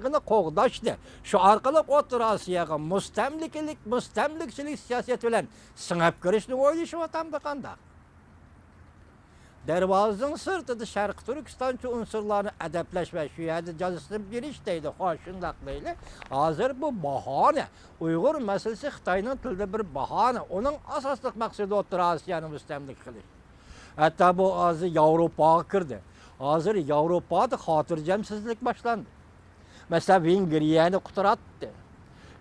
Qoğdaşdı. Şu arkalık O'rta Osiyoga mustamlikchilik siyosati bilan singib kirishni o'ylashib o'tamdi qandaq. Darvozning sirtida Sharq Turkistoncha unsurlarni adablash va shu yerda jazosini berish deydi. Xo'sh, shundaq deyli. Hozir bu bahona. Uyg'ur masalasi Xitoyning tilida bir bahona. Uning asosli maqsadi O'rta Osiyoni mustamlik qilish. Hatto bu hozir Yevropaga kirdi. Hozir Yevropada xotirjamsizlik boshlandi. Mesela Vengriyani quturatdi.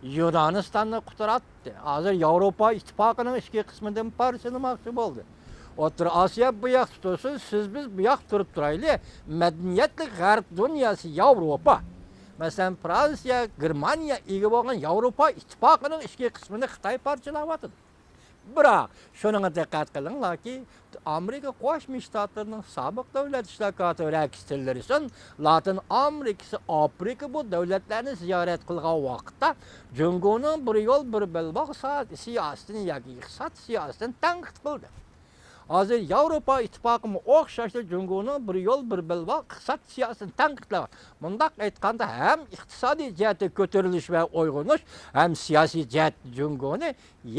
Yunonistonni quturatdi. Hozir Yevropa ittifoqining ichki qismidan parchalamoqchi bo'ldi. O'rta Osiyo bu yoq tutsa, siz biz bu yoq turib turayli. Madaniyatli g'arb dunyosi Yevropa. Masalan, Fransiya, Germaniya ega bo'lgan Yevropa ittifoqining ichki qismini Xitoy parchalayapti. Biroq shunga diqqat qilinglarki, Amerika Qo'shma Shtatlarining sobiq davlat ishlar katibi Tillerson Latin Amerikasi, Afrika bu davlatlarni ziyorat qilgan vaqtda Jungoning bir yo'l bir belbog' siyosatini yoki iqtisod siyosatini tanqid qildi. Hozir Yevropa ittifoqi o'xshashli Jungoning bir yo'l bir belbog' iqtisod siyosatini tanqidladi. Bundaq aytganda ham iqtisodiy jihatda ko'tarilish va uyg'unish, ham siyosiy jihatda Jungoni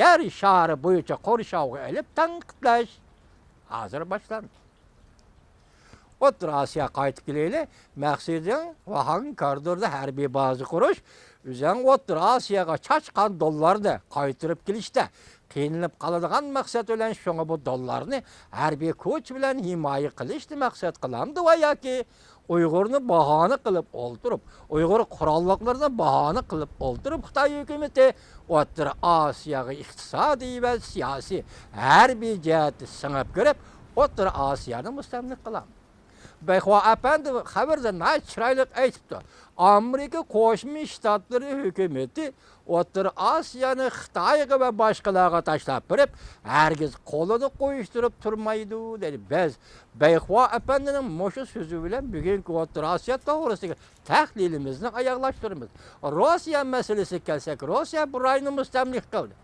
yer shari bo'yicha qo'rshovga olib tanqidlash hozir boshlandi. O'rta Osiyoga qaytib kelaylik. Maqsadim Vahan koridorda harbiy baza qurish, o'zing O'rta Osiyoga chachqan dollarni qaytirib kelishda qiynalib qoladigan maqsad bilan shunga bu dollarni harbiy kuch bilan himoya qilishni maqsad qilandi va yoki Uyg'urni bahona qilib o'ldirib, Uyg'ur qurolliqlarini bahona qilib o'ldirib, Xitoy hukumati O'rta Osiyoga iqtisodiy va siyosiy harbiy jihatda singib kirib, O'rta Osiyoni mustamlik qiladi. Beyxo efendi xabarda chiroyli aytibdi. Amerika Qo'shma Shtatlari hukumati O'rta Osiyoni Xitoyga va boshqalarga tashlab berib, hargiz qo'lini qo'yishtirib turmaydi dedi. Biz Beyxo efendining mushu so'zi bilan bugungi O'rta Osiyo to'g'risidagi tahlilimizni oyoqlashtiramiz. Rossiya masalasiga kelsak, Rossiya bu rayni mustamlik qildi.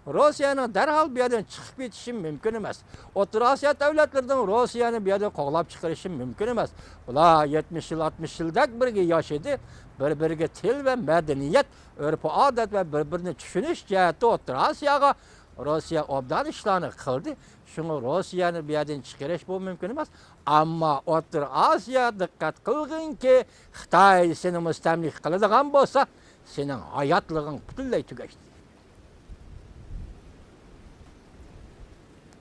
Rossiyaning darhol bu yerdan chiqib ketishi mumkin emas. O'rta Osiyo davlatlarining Rossiyani bu yerdan qo'g'lab chiqarishi mumkin emas. Ular 70 yil, 60 yildak birga yashadi. Bir-biriga til va madaniyat, urf-odat va bir-birini tushunish jihatda O'rta Osiyoga Rossiya obdan ishlarni qildi. Shunga Rossiyani bu yerdan chiqarish bu mumkin emas. Ammo O'rta Osiyo diqqat qilginki, Xitoy seni mustamlik qiladigan bo'lsa, sening hayotliging butunlay tugashdi.